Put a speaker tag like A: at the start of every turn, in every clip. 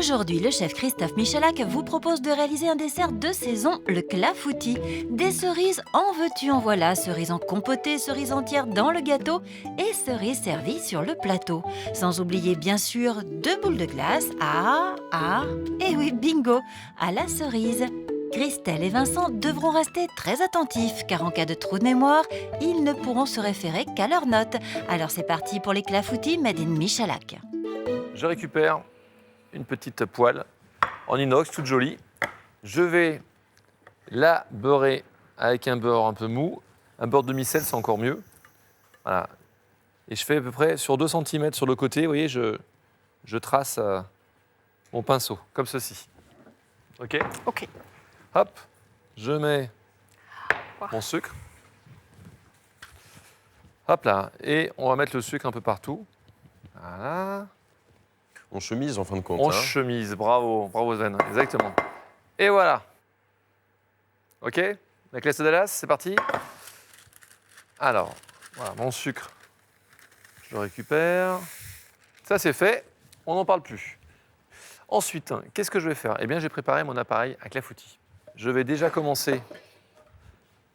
A: Aujourd'hui, le chef Christophe Michalak vous propose de réaliser un dessert de saison, le clafoutis. Des cerises en veux-tu en voilà, cerises en compotée, cerises entières dans le gâteau et cerises servies sur le plateau. Sans oublier bien sûr 2 boules de glace et oui, bingo, à la cerise. Christelle et Vincent devront rester très attentifs car en cas de trou de mémoire, ils ne pourront se référer qu'à leurs notes. Alors c'est parti pour les clafoutis made in Michalak.
B: Je récupère une petite poêle en inox, toute jolie. Je vais la beurrer avec un beurre un peu mou. Un beurre demi-sel, c'est encore mieux. Voilà. Et je fais à peu près sur 2 cm sur le côté. Vous voyez, je trace mon pinceau, comme ceci. OK ?
C: Ok.
B: Hop, je mets mon sucre. Hop là. Et on va mettre le sucre un peu partout. Voilà.
D: En chemise, en fin de compte.
B: En chemise, bravo, bravo Sven, exactement. Et voilà. OK, la classe de Dallas, c'est parti. Alors, voilà, mon sucre, je le récupère. Ça, c'est fait, on n'en parle plus. Ensuite, qu'est-ce que je vais faire ? Eh bien, j'ai préparé mon appareil à clafoutis. Je vais déjà commencer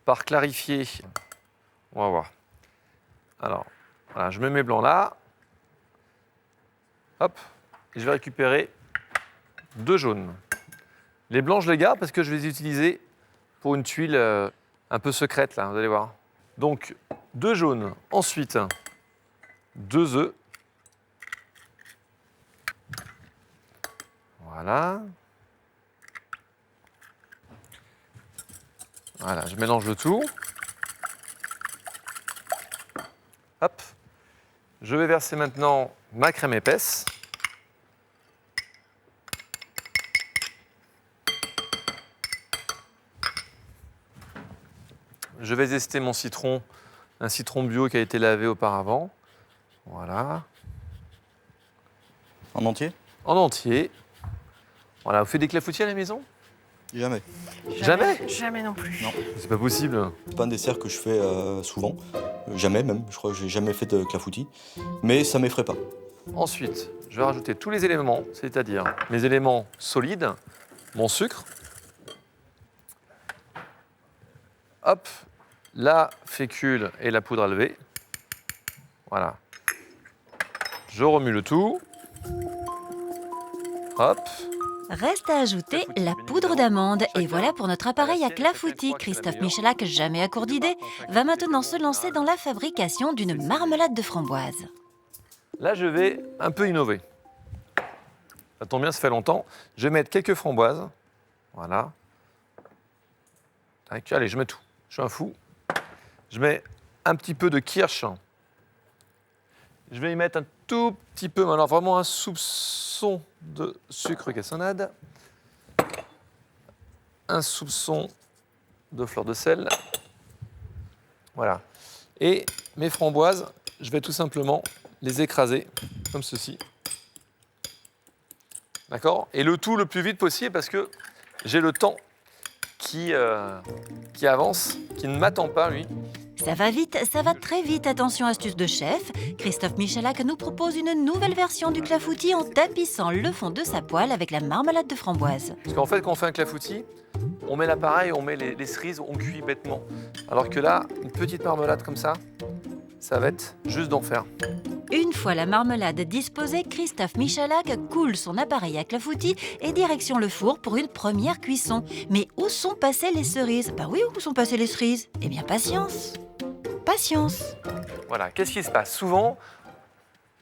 B: par clarifier. On va voir. Alors, voilà, je mets mes blancs là. Hop. Et je vais récupérer 2 jaunes. Les blancs, je les garde parce que je vais les utiliser pour une tuile un peu secrète, là, vous allez voir. Donc, 2 jaunes. Ensuite, 2 œufs. Voilà. Voilà, je mélange le tout. Hop. Je vais verser maintenant ma crème épaisse. Je vais zester mon citron, un citron bio qui a été lavé auparavant. Voilà.
E: En entier?
B: En entier. Voilà, vous faites des clafoutis à la maison?
E: Jamais.
B: Jamais?
C: Jamais non plus.
E: Non.
B: C'est pas possible.
E: C'est pas un dessert que je fais souvent. Jamais même. Je crois que j'ai jamais fait de clafoutis. Mais ça m'effraie pas.
B: Ensuite, je vais rajouter tous les éléments, c'est-à-dire mes éléments solides, mon sucre. Hop, la fécule et la poudre à lever. Voilà. Je remue le tout. Hop.
A: Reste à ajouter la poudre d'amande. Et voilà pour notre appareil à clafoutis. Christophe Michalak, jamais à court d'idées, va maintenant se lancer dans la fabrication d'une marmelade de framboise.
B: Là, je vais un peu innover. Ça tombe bien, ça fait longtemps. Je vais mettre quelques framboises. Voilà. Tac, allez, je mets tout. Je suis un fou. Je mets un petit peu de kirsch. Je vais y mettre un tout petit peu, alors vraiment un soupçon de sucre cassonade. Un soupçon de fleur de sel. Voilà. Et mes framboises, je vais tout simplement les écraser comme ceci. D'accord ? Et le tout le plus vite possible parce que j'ai le temps qui avance, qui ne m'attend pas, lui.
A: Ça va vite, ça va très vite. Attention, astuce de chef. Christophe Michalak nous propose une nouvelle version du clafoutis en tapissant le fond de sa poêle avec la marmelade de framboise.
B: Parce qu'en fait, quand on fait un clafoutis, on met l'appareil, on met les cerises, on cuit bêtement. Alors que là, une petite marmelade comme ça va être juste d'enfer.
A: Une fois la marmelade disposée, Christophe Michalak coule son appareil à clafoutis et direction le four pour une première cuisson. Mais où sont passées les cerises ? Bah oui, où sont passées les cerises ? Eh bien, patience. Patience.
B: Voilà, qu'est-ce qui se passe ? Souvent,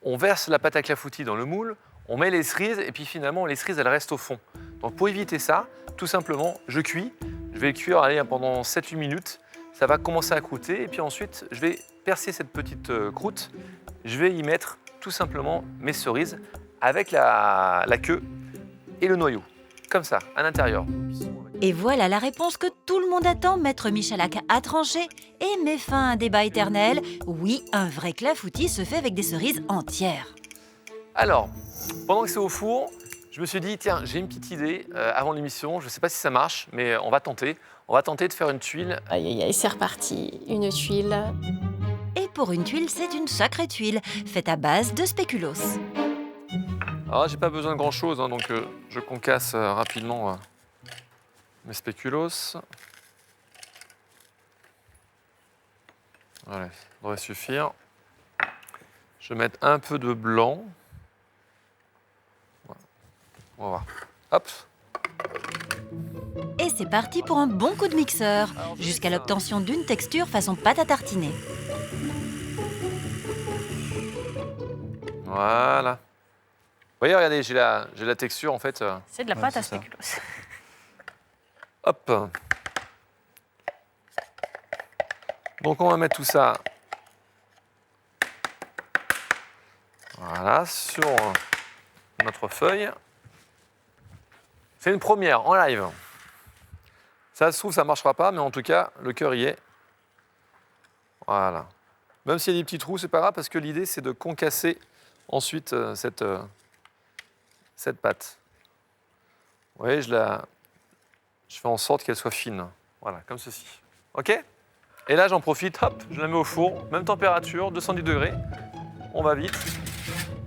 B: on verse la pâte à clafoutis dans le moule, on met les cerises et puis finalement, les cerises, elles restent au fond. Donc pour éviter ça, tout simplement, je cuis. Je vais le cuire pendant 7-8 minutes. Ça va commencer à croûter et puis ensuite, je vais percer cette petite croûte. Je vais y mettre tout simplement mes cerises avec la queue et le noyau, comme ça, à l'intérieur.
A: Et voilà la réponse que tout le monde attend. Maître Michalak a tranché et met fin à un débat éternel. Oui, un vrai clafoutis se fait avec des cerises entières.
B: Alors, pendant que c'est au four, je me suis dit, tiens, j'ai une petite idée avant l'émission. Je ne sais pas si ça marche, mais on va tenter. On va tenter de faire une tuile.
C: Aïe, aïe, aïe, c'est reparti. Une tuile.
A: Et pour une tuile, c'est une sacrée tuile, faite à base de spéculoos.
B: Alors, j'ai pas besoin de grand-chose, hein, donc je concasse rapidement mes spéculoos. Voilà, ça devrait suffire. Je vais mettre un peu de blanc. Voilà. On va voir. Hop.
A: Et c'est parti pour un bon coup de mixeur, jusqu'à l'obtention d'une texture façon pâte à tartiner.
B: Voilà. Vous voyez, regardez, j'ai la texture en fait.
C: C'est de la
E: Ouais,
C: pâte à
E: c'est ça.
C: spéculoos.
B: Hop. Donc on va mettre tout ça. Voilà, sur notre feuille. C'est une première en live. Ça se trouve, ça ne marchera pas, mais en tout cas, le cœur y est. Voilà. Même s'il y a des petits trous, c'est pas grave, parce que l'idée, c'est de concasser ensuite cette pâte. Vous voyez, je fais en sorte qu'elle soit fine. Voilà, comme ceci. OK? Et là, j'en profite, hop, je la mets au four, même température, 210 degrés. On va vite.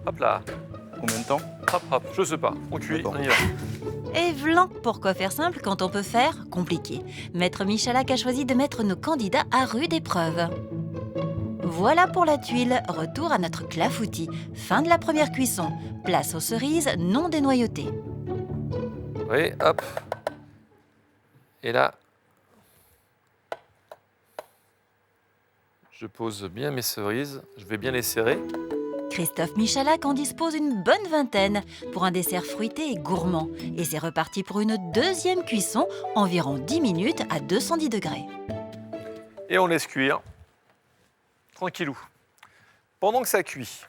B: Hop là,
E: Combien de temps?
B: hop, hop, je sais pas. On cuit,
E: D'accord.
B: on y va.
A: Et vlan, pourquoi faire simple quand on peut faire compliqué? Maître Michalak a choisi de mettre nos candidats à rude épreuve. Voilà pour la tuile, retour à notre clafoutis. Fin de la première cuisson. Place aux cerises non dénoyautées.
B: Vous voyez, hop. Et là, je pose bien mes cerises, je vais bien les serrer.
A: Christophe Michalak en dispose une bonne vingtaine pour un dessert fruité et gourmand. Et c'est reparti pour une deuxième cuisson, environ 10 minutes à 210 degrés.
B: Et on laisse cuire. Tranquillou. Pendant que ça cuit,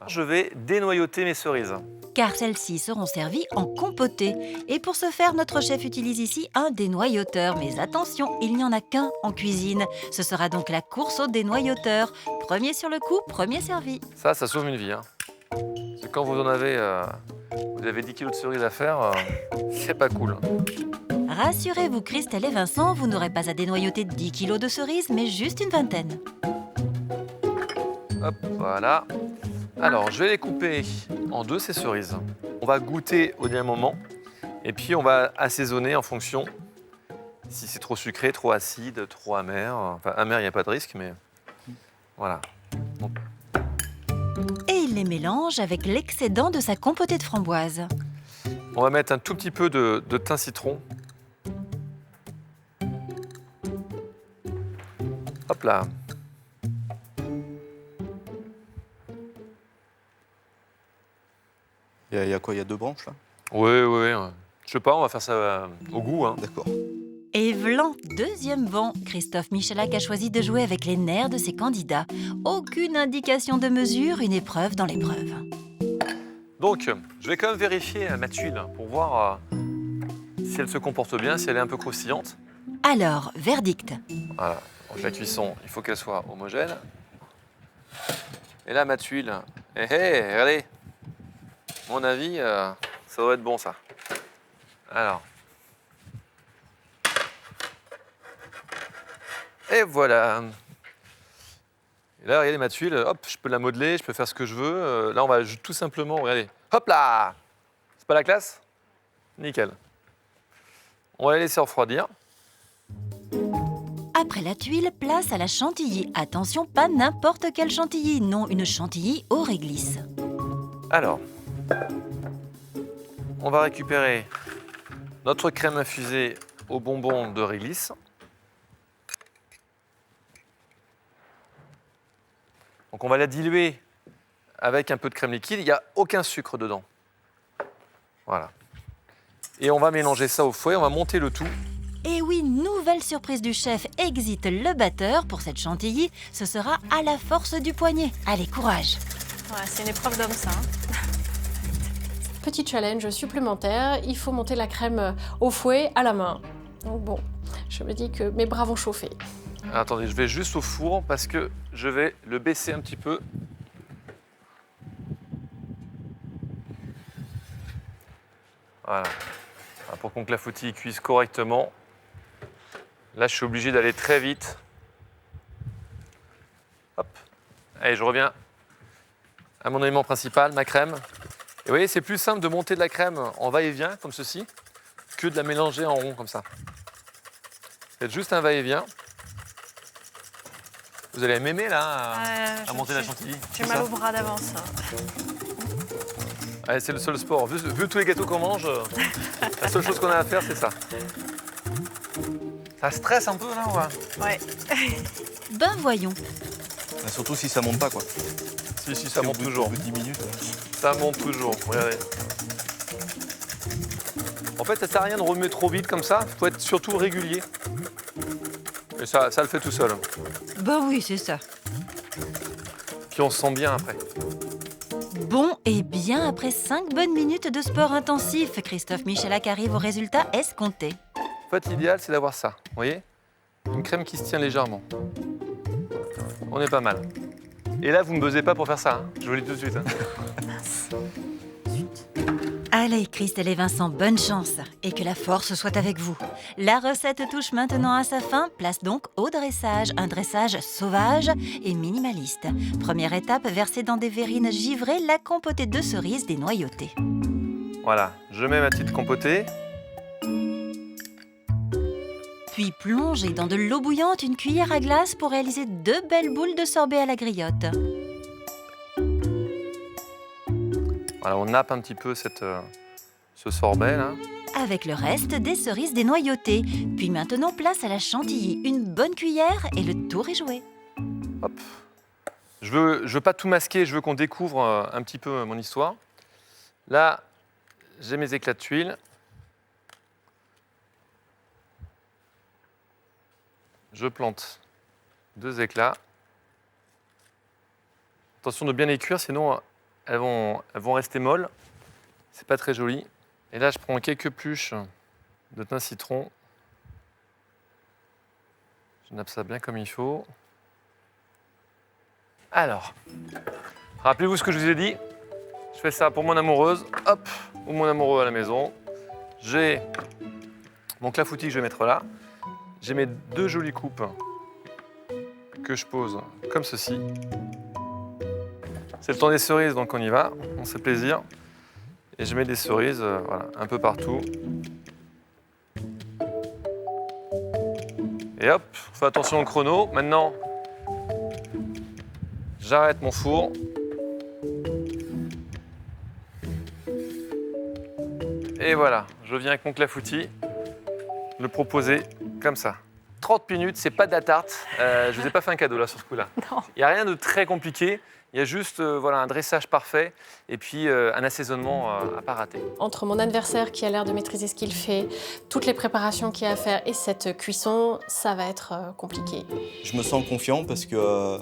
B: je vais dénoyauter mes cerises.
A: Car celles-ci seront servies en compoté. Et pour ce faire, notre chef utilise ici un dénoyauteur. Mais attention, il n'y en a qu'un en cuisine. Ce sera donc la course au dénoyauteur. Premier sur le coup, premier servi.
B: Ça sauve une vie. Hein. Parce que quand vous avez 10 kilos de cerises à faire, c'est pas cool.
A: Rassurez-vous, Christelle et Vincent, vous n'aurez pas à dénoyauter 10 kilos de cerises, mais juste une vingtaine.
B: Hop, voilà. Alors, je vais les couper en deux, ces cerises. On va goûter au dernier moment. Et puis, on va assaisonner en fonction si c'est trop sucré, trop acide, trop amer. Enfin, amer, il n'y a pas de risque, mais voilà.
A: Et il les mélange avec l'excédent de sa compotée de framboise.
B: On va mettre un tout petit peu de thym citron. Hop là.
E: Il y a quoi? Il y a 2 branches là?
B: Oui. Je sais pas, on va faire ça au goût. Hein.
E: D'accord.
A: Et vlan, deuxième vent, Christophe Michalak a choisi de jouer avec les nerfs de ses candidats. Aucune indication de mesure, une épreuve dans l'épreuve.
B: Donc, je vais quand même vérifier ma tuile pour voir si elle se comporte bien, si elle est un peu croustillante.
A: Alors, verdict.
B: Voilà. Donc, la cuisson, il faut qu'elle soit homogène. Et là, ma tuile, regardez. Mon avis, ça doit être bon, ça. Alors. Et voilà. Et là, regardez ma tuile, hop, je peux la modeler, je peux faire ce que je veux. Là, on va tout simplement, regardez, hop là! C'est pas la classe? Nickel. On va la laisser refroidir.
A: Après la tuile, place à la chantilly. Attention, pas n'importe quelle chantilly, non, une chantilly au réglisse.
B: Alors, on va récupérer notre crème infusée aux bonbons de réglisse. Donc on va la diluer avec un peu de crème liquide. Il n'y a aucun sucre dedans. Voilà. Et on va mélanger ça au fouet, on va monter le tout.
A: Et oui, nouvelle surprise du chef, exit le batteur. Pour cette chantilly, ce sera à la force du poignet. Allez, courage!
C: Ouais, c'est une épreuve d'homme, ça. Petit challenge supplémentaire, il faut monter la crème au fouet à la main. Donc bon, je me dis que mes bras vont chauffer.
B: Attendez, je vais juste au four parce que je vais le baisser un petit peu. Voilà. Pour qu'on clafoutis cuise correctement. Là, je suis obligé d'aller très vite. Hop. Allez, je reviens à mon élément principal, ma crème. vous voyez, c'est plus simple de monter de la crème en va-et-vient, comme ceci, que de la mélanger en rond, comme ça. Faites juste un va-et-vient. Vous allez m'aimer, là, à monter la chantilly.
C: J'ai mal au bras d'avance.
B: Allez, c'est le seul sport. Vu tous les gâteaux qu'on mange, la seule chose qu'on a à faire, c'est ça. Ça stresse un peu, là, ou pas?
C: Ouais.
A: Ben voyons.
E: Surtout si ça monte pas, quoi.
B: Si, ça monte toujours.
E: Au bout de 10 minutes.
B: Ça monte toujours, regardez. En fait, ça sert à rien de remuer trop vite comme ça. Il faut être surtout régulier. Et ça le fait tout seul.
A: Ben oui, c'est ça.
B: Puis on se sent bien après.
A: Bon, et bien après 5 bonnes minutes de sport intensif, Christophe Michalak arrive au résultat escompté.
B: En fait, l'idéal, c'est d'avoir ça. Vous voyez? Une crème qui se tient légèrement. On est pas mal. Et là, vous me buzzez pas pour faire ça. Hein. Je vous le dis tout de suite. Hein.
A: Allez, Christelle et Vincent, bonne chance et que la force soit avec vous. La recette touche maintenant à sa fin, place donc au dressage. Un dressage sauvage et minimaliste. Première étape, verser dans des verrines givrées la compotée de cerises dénoyautée.
B: Voilà, je mets ma petite compotée.
A: Puis plongez dans de l'eau bouillante une cuillère à glace pour réaliser 2 belles boules de sorbet à la griotte.
B: Voilà, on nappe un petit peu ce sorbet là.
A: Avec le reste des cerises dénoyautées. Puis maintenant, place à la chantilly. Une bonne cuillère et le tour est joué.
B: Hop. Je veux pas tout masquer, je veux qu'on découvre un petit peu mon histoire. Là, j'ai mes éclats de tuiles. Je plante 2 éclats. Attention de bien les cuire, sinon elles vont rester molles. C'est pas très joli. Et là, je prends quelques pluches de thym citron. Je nappe ça bien comme il faut. Alors, rappelez-vous ce que je vous ai dit. Je fais ça pour mon amoureuse, hop, ou mon amoureux à la maison. J'ai mon clafoutis que je vais mettre là. J'ai mes 2 jolies coupes que je pose comme ceci. C'est le temps des cerises, donc on y va, on se fait plaisir. Et je mets des cerises voilà, un peu partout. Et hop, on fait attention au chrono. Maintenant, j'arrête mon four. Et voilà, je viens avec mon clafoutis le proposer comme ça. 30 minutes, c'est pas de la tarte. Je vous ai pas fait un cadeau là sur ce coup-là. Il n'y a rien de très compliqué. Il y a juste voilà, un dressage parfait et puis un assaisonnement à pas rater.
C: Entre mon adversaire qui a l'air de maîtriser ce qu'il fait, toutes les préparations qu'il y a à faire et cette cuisson, ça va être compliqué.
E: Je me sens confiant parce que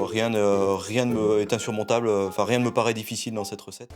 E: rien ne est insurmontable, enfin rien ne me paraît difficile dans cette recette.